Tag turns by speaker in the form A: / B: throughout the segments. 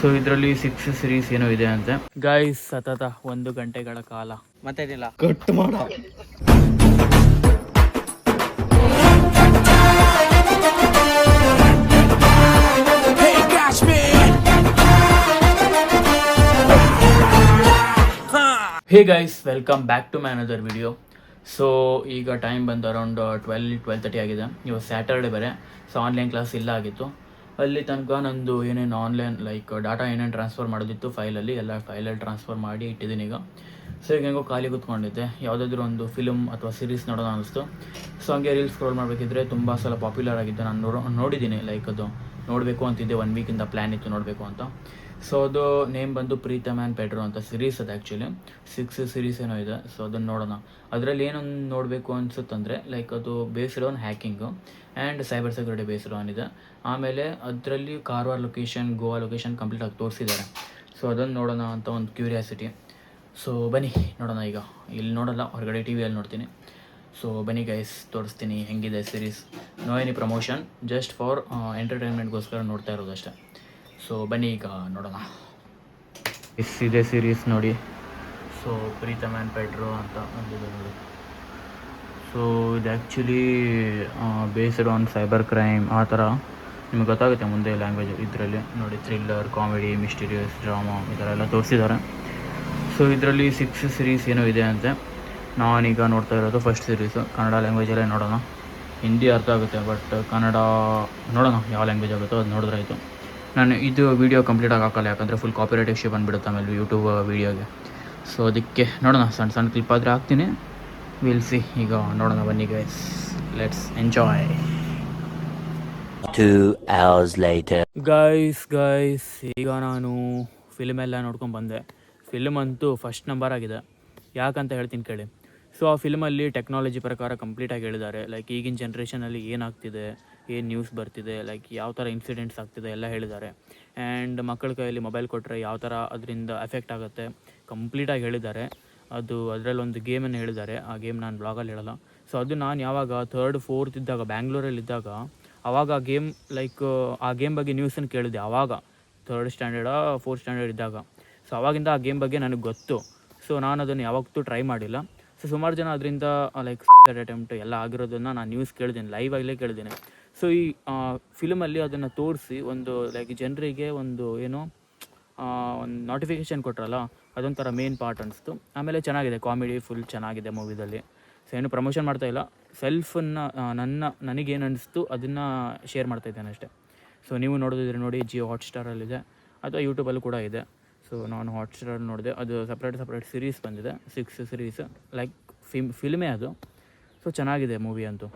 A: So ಇದರಲ್ಲಿ 6 series ಏನೋ ಇದೆ ಅಂತೆ ಗೈಸ್. ಸತತ 1 ಗಂಟೆಗಳ ಕಾಲ
B: ಮತ್ತೇನಿಲ್ಲ, ಕಟ್ ಮಾಡ.
A: Hey guys, welcome back to my another video. So ಈಗ ಟೈಮ್ ಬಂದು ಅರೌಂಡ್ 12:30 ಆಗಿದೆ. ಇವತ್ತು ಸ್ಯಾಟರ್ಡೆ ಬೇರೆ, ಸೊ ಆನ್ಲೈನ್ ಕ್ಲಾಸ್ ಇಲ್ಲ ಆಗಿತ್ತು. ಅಲ್ಲಿ ತನಕ ನಂದು ಏನೇನು ಆನ್ಲೈನ್ ಲೈಕ್ ಡಾಟಾ ಏನೇನು ಟ್ರಾನ್ಸ್ಫರ್ ಮಾಡೋದಿತ್ತು ಫೈಲಲ್ಲಿ ಎಲ್ಲ ಫೈಲಲ್ಲಿ ಟ್ರಾನ್ಸ್ಫರ್ ಮಾಡಿ ಇಟ್ಟಿದ್ದೀನಿ ಈಗ. ಸೊ ಈಗ ಹೆಂಗೋ ಖಾಲಿ ಕೂತ್ಕೊಂಡಿದ್ದೆ, ಯಾವುದಾದ್ರೂ ಒಂದು ಫಿಲ್ಮ್ ಅಥವಾ ಸೀರೀಸ್ ನೋಡೋಣ ಅನ್ನಿಸ್ತು. ಸೊ ಹಂಗೆ ರೀಲ್ಸ್ ಸ್ಕ್ರೋಲ್ ಮಾಡಬೇಕಿದ್ರೆ ತುಂಬ ಸಲ ಪಾಪ್ಯುಲರ್ ಆಗಿತ್ತು. ನಾನು ನೋಡಿದ್ದೀನಿ, ಲೈಕ್ ಅದು ನೋಡಬೇಕು ಅಂತಿದ್ದೆ, 1 ವೀಕಿಂದ ಪ್ಲ್ಯಾನ್ ಇತ್ತು ನೋಡಬೇಕು ಅಂತ. ಸೊ ಅದು ನೇಮ್ ಬಂದು ಪ್ರೀತಮ್ ಆ್ಯಂಡ್ ಪೆಡ್ರೋ ಅಂತ ಸೀರೀಸ್. ಅದು ಆ್ಯಕ್ಚುಲಿ 6 ಸೀರೀಸ್ ಏನೋ ಇದೆ. ಸೊ ಅದನ್ನು ನೋಡೋಣ. ಅದರಲ್ಲಿ ಏನೊಂದು ನೋಡಬೇಕು ಅನಿಸುತ್ತಂದರೆ ಲೈಕ್ ಅದು based on hacking and cyber security based on ಇದೆ. ಆಮೇಲೆ ಅದರಲ್ಲಿ ಕಾರವಾರ ಲೊಕೇಶನ್, ಗೋವಾ ಲೊಕೇಶನ್ ಕಂಪ್ಲೀಟಾಗಿ ತೋರಿಸಿದ್ದಾರೆ. ಸೊ ಅದನ್ನು ನೋಡೋಣ ಅಂತ ಒಂದು ಕ್ಯೂರಿಯಾಸಿಟಿ. ಸೊ ಬನ್ನಿ ನೋಡೋಣ. ಈಗ ಇಲ್ಲಿ ನೋಡೋಲ್ಲ, ಹೊರಗಡೆ ಟಿ ವಿಯಲ್ಲಿ ನೋಡ್ತೀನಿ. ಸೊ ಬನ್ನಿ ಗೈಸ್, ತೋರಿಸ್ತೀನಿ ಹೆಂಗಿದೆ series. No any promotion, just for ಎಂಟರ್ಟೈನ್ಮೆಂಟ್ಗೋಸ್ಕರ ನೋಡ್ತಾ ಇರೋದಷ್ಟೇ. ಸೊ ಬನ್ನಿ ಈಗ ನೋಡೋಣ. ಇದೆ ಸೀರೀಸ್ ನೋಡಿ. ಸೊ ಪ್ರೀತಮ್ ಆ್ಯಂಡ್ ಪೆಡ್ರೋ ಅಂತ ಒಂದಿದೆ ನೋಡಿ. ಸೊ ಇದು actually based on cyber crime ಆ ಥರ ನಿಮಗೆ ಗೊತ್ತಾಗುತ್ತೆ ಮುಂದೆ ಲ್ಯಾಂಗ್ವೇಜ್. ಇದರಲ್ಲಿ ನೋಡಿ ಥ್ರಿಲ್ಲರ್, ಕಾಮಿಡಿ, ಮಿಸ್ಟೀರಿಯಸ್, ಡ್ರಾಮಾ ಈ ಥರ ಎಲ್ಲ ತೋರಿಸಿದ್ದಾರೆ. ಸೊ ಇದರಲ್ಲಿ 6 ಸೀರೀಸ್ ಏನೋ ಇದೆ ಅಂತೆ. ನಾನೀಗ ನೋಡ್ತಾ ಇರೋದು ಫಸ್ಟ್ ಸೀರೀಸು. ಕನ್ನಡ ಲ್ಯಾಂಗ್ವೇಜಲ್ಲೇ ನೋಡೋಣ. ಹಿಂದಿ ಅರ್ಥ ಆಗುತ್ತೆ, ಬಟ್ ಕನ್ನಡ ನೋಡೋಣ ಯಾವ ಲ್ಯಾಂಗ್ವೇಜ್ ಆಗುತ್ತೋ ಅದು ನೋಡಿದ್ರೆ ಆಯಿತು. ನಾನು ಇದು ವೀಡಿಯೋ ಕಂಪ್ಲೀಟಾಗಿ ಹಾಕಲ್ಲ, ಯಾಕಂದರೆ ಫುಲ್ ಕಾಪಿರೈಟ್ ಇಶ್ಯೂ ಬಂದುಬಿಡುತ್ತೆ ಆಮೇಲೆ ಯೂಟ್ಯೂಬ್ ವೀಡಿಯೋಗೆ. ಸೊ ಅದಕ್ಕೆ ನೋಡೋಣ, ಸಣ್ಣ ಸಣ್ಣ ಕ್ಲಿಪ್ ಆದರೆ ಹಾಕ್ತೀನಿ. Will see. ಈಗ ನೋಡೋಣ ಬನ್ನಿ guys, let's enjoy.
C: 2 hours later.
A: Guys ಈಗ ನಾನು ಫಿಲ್ಮ್ ಎಲ್ಲ ನೋಡ್ಕೊಂಡು ಬಂದೆ. ಫಿಲ್ಮ್ ಅಂತೂ ಫಸ್ಟ್ ನಂಬರ್ ಆಗಿದೆ. ಯಾಕಂತ ಹೇಳ್ತೀನಿ ಕೇಳಿ. ಸೊ ಆ ಫಿಲ್ಮಲ್ಲಿ ಟೆಕ್ನಾಲಜಿ ಪ್ರಕಾರ ಕಂಪ್ಲೀಟಾಗಿ ಹೇಳಿದ್ದಾರೆ. ಲೈಕ್ ಈಗಿನ ಜನ್ರೇಷನಲ್ಲಿ ಏನಾಗ್ತಿದೆ, ಏನು ನ್ಯೂಸ್ ಬರ್ತಿದೆ, ಲೈಕ್ ಯಾವ ಥರ ಇನ್ಸಿಡೆಂಟ್ಸ್ ಆಗ್ತಿದೆ ಎಲ್ಲ ಹೇಳಿದ್ದಾರೆ. ಆ್ಯಂಡ್ ಮಕ್ಕಳ ಕೈಯಲ್ಲಿ ಮೊಬೈಲ್ ಕೊಟ್ಟರೆ ಯಾವ ಥರ ಅದರಿಂದ ಎಫೆಕ್ಟ್ ಆಗುತ್ತೆ ಕಂಪ್ಲೀಟಾಗಿ ಹೇಳಿದ್ದಾರೆ. ಅದರಲ್ಲೊಂದು ಗೇಮನ್ನು ಹೇಳಿದ್ದಾರೆ. ಆ ಗೇಮ್ ನಾನು ಬ್ಲಾಗಲ್ಲಿ ಹೇಳಲ್ಲ. ಸೊ ಅದು ನಾನು ಯಾವಾಗ 3rd 4th ಇದ್ದಾಗ ಬ್ಯಾಂಗ್ಳೂರಲ್ಲಿದ್ದಾಗ ಆವಾಗ ಆ ಗೇಮ್ ಲೈಕ್ ಆ ಗೇಮ್ ಬಗ್ಗೆ ನ್ಯೂಸನ್ನು ಕೇಳಿದೆ. ಆವಾಗ 3rd ಸ್ಟ್ಯಾಂಡರ್ಡ 4th ಸ್ಟ್ಯಾಂಡರ್ಡ್ ಇದ್ದಾಗ. ಸೊ ಆವಾಗಿಂದ ಆ ಗೇಮ್ ಬಗ್ಗೆ ನನಗೆ ಗೊತ್ತು. ಸೊ ನಾನು ಅದನ್ನು ಯಾವತ್ತೂ ಟ್ರೈ ಮಾಡಿಲ್ಲ. ಸೊ ಸುಮಾರು ಜನ ಅದರಿಂದ ಲೈಕ್ ಅಟೆಂಪ್ಟ್ ಎಲ್ಲ ಆಗಿರೋದನ್ನು ನಾನು ನ್ಯೂಸ್ ಕೇಳಿದ್ದೀನಿ, ಲೈವ್ ಆಗಲೇ ಕೇಳಿದ್ದೀನಿ. ಸೊ ಈ ಫಿಲ್ಮಲ್ಲಿ ಅದನ್ನು ತೋರಿಸಿ ಒಂದು ಲೈಕ್ ಜನರಿಗೆ ಒಂದು ಏನೋ ಒಂದು ನೋಟಿಫಿಕೇಷನ್ ಕೊಟ್ರಲ್ಲ, ಅದೊಂಥರ ಮೇನ್ ಪಾರ್ಟ್ ಅನಿಸ್ತು. ಆಮೇಲೆ ಚೆನ್ನಾಗಿದೆ, ಕಾಮಿಡಿ ಫುಲ್ ಚೆನ್ನಾಗಿದೆ ಮೂವಿದಲ್ಲಿ. ಸೊ ಏನು ಪ್ರಮೋಷನ್ ಮಾಡ್ತಾಯಿಲ್ಲ, ಸೆಲ್ಫನ್ನು ನನಗೇನು ಅನ್ನಿಸ್ತು ಅದನ್ನು ಶೇರ್ ಮಾಡ್ತಾಯಿದ್ದೇನೆ ಅಷ್ಟೇ. ಸೊ ನೀವು ನೋಡೋದಿದ್ರೆ ನೋಡಿ, ಜಿಯೋ ಹಾಟ್ಸ್ಟಾರಲ್ಲಿದೆ ಅಥವಾ ಯೂಟ್ಯೂಬಲ್ಲೂ ಕೂಡ ಇದೆ. ಸೊ ನಾನು ಹಾಟ್ಸ್ಟಾರಲ್ಲಿ ನೋಡಿದೆ, ಅದು ಸಪ್ರೇಟ್ ಸೀರೀಸ್ ಬಂದಿದೆ, 6 ಸೀರೀಸ್ ಲೈಕ್ ಫಿಲ್ಮೇ ಅದು. ಸೊ ಚೆನ್ನಾಗಿದೆ ಮೂವಿ ಅಂತೂ.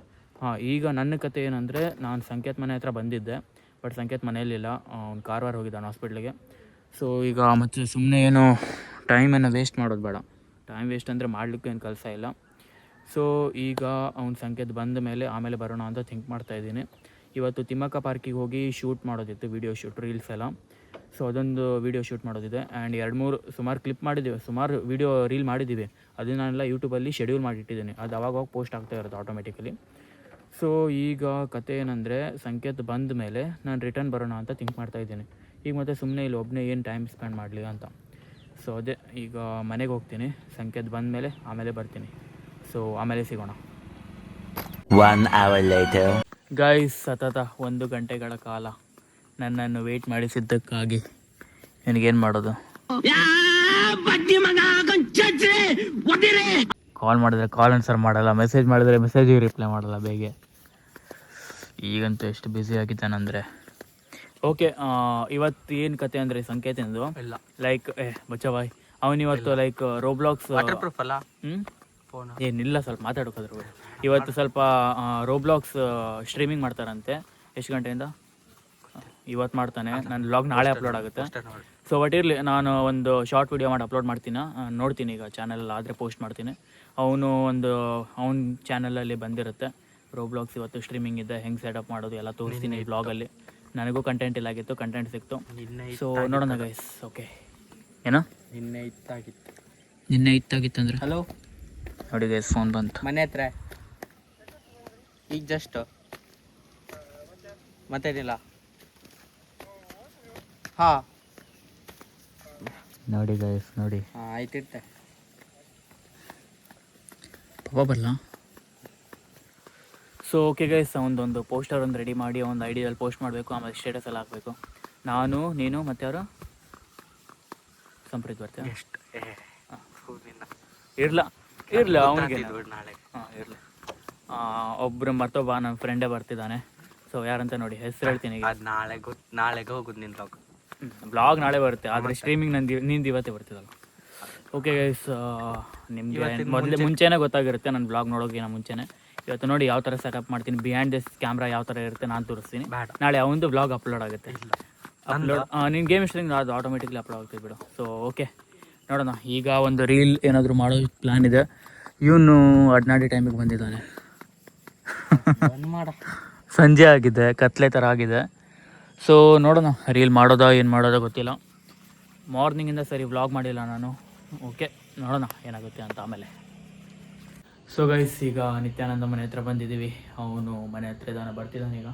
A: ಈಗ ನನ್ನ ಕತೆ ಏನಂದರೆ, ನಾನು ಸಂಕೇತ್ ಮನೆ ಹತ್ರ ಬಂದಿದ್ದೆ, ಬಟ್ ಸಂಕೇತ್ ಮನೆಯಲ್ಲಿಲ್ಲ, ಅವ್ನು ಕಾರವಾರ ಹೋಗಿದ್ದಾನೆ ಹಾಸ್ಪಿಟ್ಲಿಗೆ. ಸೊ ಈಗ ಮತ್ತು ಸುಮ್ಮನೆ ಏನು ಟೈಮನ್ನು ವೇಸ್ಟ್ ಮಾಡೋದು ಬೇಡ. ಟೈಮ್ ವೇಸ್ಟ್ ಅಂದರೆ ಮಾಡಲಿಕ್ಕೂ ಏನು ಕೆಲಸ ಇಲ್ಲ. ಸೊ ಈಗ ಅವ್ನು ಸಂಕೇತ್ ಬಂದ ಮೇಲೆ ಆಮೇಲೆ ಬರೋಣ ಅಂತ ಥಿಂಕ್ ಮಾಡ್ತಾಯಿದ್ದೀನಿ. ಇವತ್ತು ತಿಮ್ಮಕ್ಕ ಪಾರ್ಕಿಗೆ ಹೋಗಿ ಶೂಟ್ ಮಾಡೋದಿತ್ತು, ವೀಡಿಯೋ ಶೂಟ್, ರೀಲ್ಸ್ ಎಲ್ಲ. ಸೊ ಅದೊಂದು ವೀಡಿಯೋ ಶೂಟ್ ಮಾಡೋದಿದೆ. ಆ್ಯಂಡ್ 2-3 ಸುಮಾರು ಕ್ಲಿಪ್ ಮಾಡಿದ್ದೀವಿ, ಸುಮಾರು ವೀಡಿಯೋ ರೀಲ್ ಮಾಡಿದ್ದೀವಿ. ಅದನ್ನೆಲ್ಲ ಯೂಟ್ಯೂಬಲ್ಲಿ ಶೆಡ್ಯೂಲ್ ಮಾಡಿಟ್ಟಿದ್ದೀನಿ. ಅದು ಅವಾಗ ಪೋಸ್ಟ್ ಆಗ್ತಾ ಇರೋದು ಆಟೋಮೆಟಿಕಲಿ. ಸೊ ಈಗ ಕತೆ ಏನಂದರೆ, ಸಂಕೇತ್ ಬಂದ ಮೇಲೆ ನಾನು ರಿಟರ್ನ್ ಬರೋಣ ಅಂತ ಥಿಂಕ್ ಮಾಡ್ತಾಯಿದ್ದೀನಿ. ಈಗ ಮತ್ತೆ ಸುಮ್ಮನೆ ಇಲ್ಲಿ ಒಬ್ಬನೇ ಏನು ಟೈಮ್ ಸ್ಪೆಂಡ್ ಮಾಡಲಿ ಅಂತ. ಸೊ ಅದೇ ಈಗ ಮನೆಗೆ ಹೋಗ್ತೀನಿ, ಸಂಕೇತ್ ಬಂದ ಮೇಲೆ ಆಮೇಲೆ ಬರ್ತೀನಿ. ಸೊ ಆಮೇಲೆ ಸಿಗೋಣ.
C: 1 hour later.
A: ಗೈಸ್ ಸತತ 1 ಗಂಟೆಗಳ ಕಾಲ ನನ್ನನ್ನು ವೆಯ್ಟ್ ಮಾಡಿಸಿದ್ದಕ್ಕಾಗಿ ನನಗೇನು ಮಾಡೋದು. ಕಾಲ್ ಮಾಡಿದ್ರೆ ಕಾಲ್ ಆನ್ಸರ್ ಮಾಡಲ್ಲ, ಮೆಸೇಜ್ ಮಾಡಿದ್ರೆ ಮೆಸೇಜಿಗೆ ರಿಪ್ಲೈ ಮಾಡಲ್ಲ ಬೇಗ. ಈಗಂತೂ ಎಷ್ಟು ಬ್ಯುಸಿ ಆಗಿದ್ದಾನಂದರೆ. ಓಕೆ, ಇವತ್ತು ಏನು ಕತೆ ಅಂದರೆ ಸಂಕೇತನದು ಇಲ್ಲ, ಲೈಕ್ ಬಚ್ಚವಾಯ್ ಅವನಿವತ್ತು ಲೈಕ್ ರೋಬ್ಲಾಕ್ಸ್
B: ಅಲ್ಲ
A: ಏನಿಲ್ಲ, ಸ್ವಲ್ಪ ಮಾತಾಡೋಕ್ಕಾದ್ರು. ಇವತ್ತು ಸ್ವಲ್ಪ ರೋಬ್ಲಾಕ್ಸ್ ಸ್ಟ್ರೀಮಿಂಗ್ ಮಾಡ್ತಾರಂತೆ. ಎಷ್ಟು ಗಂಟೆಯಿಂದ? ಇವತ್ತು ಮಾಡ್ತಾನೆ. ನನ್ನ ವ್ಲಾಗ್ ನಾಳೆ ಅಪ್ಲೋಡ್ ಆಗುತ್ತೆ. ಸೊ ಬಟ್ ಇರಲಿ, ನಾನು ಒಂದು ಶಾರ್ಟ್ ವಿಡಿಯೋ ಮಾಡಿ ಅಪ್ಲೋಡ್ ಮಾಡ್ತೀನಿ, ನೋಡ್ತೀನಿ. ಈಗ ಚಾನಲ್ ಆದರೆ ಪೋಸ್ಟ್ ಮಾಡ್ತೀನಿ. ಅವ್ನ ಚಾನಲಲ್ಲಿ ಬಂದಿರುತ್ತೆ ರೋಬ್ಲಾಕ್ಸ್. ಇವತ್ತು ಸ್ಟ್ರೀಮಿಂಗ್ ಇದೆ, ಹೆಂಗೆ ಸೆಟಪ್ ಮಾಡೋದು ಎಲ್ಲ ತೋರಿಸ್ತೀನಿ ಈ ವ್ಲಾಗಲ್ಲಿ. ನನಗೂ ಕಂಟೆಂಟ್ ಇಲ್ಲಾಗಿತ್ತು, ಕಂಟೆಂಟ್ ಸಿಕ್ತು. ಸೊ ನೋಡೋಣ ಗೈಸ್. ಓಕೆ, ಏನೋ
B: ನಿನ್ನೆ
A: ಇತ್ತಾಗಿತ್ತು ಅಂದರೆ
B: ಹಲೋ
A: ನೋಡಿ ಗೈಸ್, ಫೋನ್ ಬಂತು
B: ಮನೆ ಹತ್ರ. ಈಗ ಜಸ್ಟ್ ಮತ್ತೇನಿಲ್ಲ.
A: ನೋಡಿ ಗೈಸ್ ನೋಡಿ.
B: ಹಾಂ ಆಯ್ತಿರ್ತೆ.
A: ಪಾಪ ಬರಲ್ಲ. ಸೊ ಓಕೆ ಗೈಸ್, ಒಂದೊಂದು ಪೋಸ್ಟರ್ ಒಂದು ರೆಡಿ ಮಾಡಿ ಒಂದು ಐಡಿಯಲ್ಲಿ ಪೋಸ್ಟ್ ಮಾಡಬೇಕು, ಆಮೇಲೆ ಸ್ಟೇಟಸ್ ಎಲ್ಲ ಹಾಕಬೇಕು. ನಾನು, ನೀನು ಮತ್ತು ಯಾರು ಸಂಪ್ರೀತ್ ಬರ್ತೀವಿ.
B: ಎಷ್ಟು
A: ಇರಲ್ಲ ಅವನಿಗೆ.
B: ನಾಳೆ
A: ಹಾಂ ಇರಲಿ. ಒಬ್ಬರು ಮತ್ತೊಬ್ಬ ನನ್ನ ಫ್ರೆಂಡೇ ಬರ್ತಿದ್ದಾನೆ. ಸೊ ಯಾರಂತ ನೋಡಿ ಹೆಸರು ಹೇಳ್ತೀನಿ ಈಗ.
B: ಅದು ನಾಳೆಗೆ ಹೋಗುದು ನಿನ್ನ
A: ಬ್ಲಾಗ್ ನಾಳೆ ಬರುತ್ತೆ, ಆದರೆ ಸ್ಟ್ರೀಮಿಂಗ್ ನಿಂದು ಇವತ್ತೇ ಬರ್ತಿದ್ದಲ್ಲ. ಓಕೆ ಗೈಸ್, ನಿಮಗೆ ಮುಂಚೆನೇ ಗೊತ್ತಾಗಿರುತ್ತೆ ನನ್ನ ಬ್ಲಾಗ್ ನೋಡೋಕ್ಕಿಂತ ಮುಂಚೆನೇ. ಇವತ್ತು ನೋಡಿ ಯಾವ ಥರ ಸೆಟಪ್ ಮಾಡ್ತೀನಿ, ಬಿಹೈಂಡ್ ದಿಸ್ ಕ್ಯಾಮ್ರಾ ಯಾವ ಥರ ಇರುತ್ತೆ ನಾನು ತೋರಿಸ್ತೀನಿ. ನಾಳೆ ಅವನದು ಬ್ಲಾಗ್ ಅಪ್ಲೋಡ್ ಆಗುತ್ತೆ. ನಿನ್ನ ಗೇಮ್ ಇಷ್ಟರಿಂದ ಅದು ಆಟೋಮೆಟಿಕ್ಲಿ ಅಪ್ಲೋಡ್ ಆಗ್ತದೆ ಬಿಡು. ಸೊ ಓಕೆ ನೋಡೋಣ. ಈಗ ಒಂದು ರೀಲ್ ಏನಾದರೂ ಮಾಡೋ ಪ್ಲ್ಯಾನ್ ಇದೆ. ಇವನು ಅಡ್ನಾಡಿ ಟೈಮಿಗೆ ಬಂದಿದ್ದಾನೆ. ಸಂಜೆ ಆಗಿದೆ, ಕತ್ಲೆ ಥರ ಆಗಿದೆ. ಸೊ ನೋಡೋಣ ರೀಲ್ ಮಾಡೋದಾ ಏನು ಮಾಡೋದೋ ಗೊತ್ತಿಲ್ಲ. ಮಾರ್ನಿಂಗಿಂದ ಸರಿ ವ್ಲಾಗ್ ಮಾಡಿಲ್ಲ ನಾನು. ಓಕೆ ನೋಡೋಣ ಏನಾಗುತ್ತೆ ಅಂತ ಆಮೇಲೆ. ಸೊ ಗೈಸ್, ಈಗ ನಿತ್ಯಾನಂದ ಮನೆ ಹತ್ರ ಬಂದಿದ್ದೀವಿ. ಅವನು ಮನೆ ಹತ್ರ ಇದ್ದಾನೆ, ಬರ್ತಿದ್ದಾನೆ ಈಗ.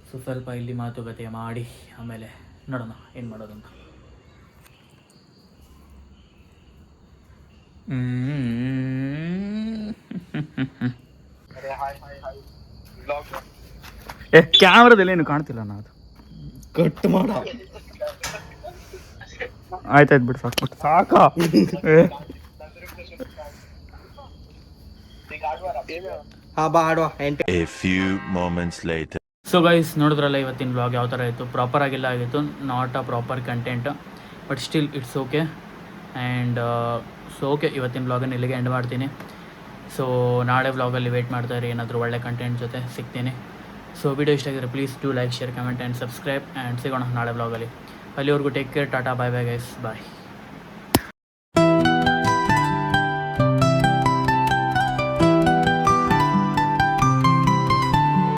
A: ಸೊ ಸ್ವಲ್ಪ ಇಲ್ಲಿ ಮಾತುಕತೆ ಮಾಡಿ ಆಮೇಲೆ ನೋಡೋಣ ಏನು ಮಾಡೋದಂತ. ಕ್ಯಾಮ್ರಾದಲ್ಲಿ ಏನು ಕಾಣ್ತಿಲ್ಲ ನಾ, ಅದು
B: ಕಟ್ ಮಾಡ.
A: ಆಯ್ತಾಯ್ತು ಬಿಡು, ಸಾಕು.
C: A few moments later.
A: So guys, ನೋಡಿದ್ರಲ್ಲ ಇವತ್ತಿನ ಬ್ಲಾಗ್ ಯಾವ ಥರ ಇತ್ತು. ಪ್ರಾಪರ್ ಆಗಿಲ್ಲ ಆಗಿತ್ತು, not a proper content, but still it's okay. And so okay, ಇವತ್ತಿನ ಬ್ಲಾಗನ್ನು ಇಲ್ಲಿಗೆ ಎಂಡ್ ಮಾಡ್ತೀನಿ. ಸೊ ನಾಳೆ ವ್ಲಾಗಲ್ಲಿ ವೇಟ್ ಮಾಡ್ತಾಯಿರಿ, ಏನಾದರೂ ಒಳ್ಳೆ ಕಂಟೆಂಟ್ ಜೊತೆ ಸಿಗ್ತೀನಿ. ಸೊ ವಿಡಿಯೋ ಇಷ್ಟ ಆಗಿದ್ರೆ please do like, share, comment and subscribe. And ಸಿಗೋಣ ನಾಳೆ ವ್ಲಾಗಲ್ಲಿ. ಅಲ್ಲಿವರೆಗೂ ಟೇಕ್ ಕೇರ್, ಟಾಟಾ, ಬಾಯ್ ಬಾಯ್ ಗೈಸ್, ಬಾಯ್.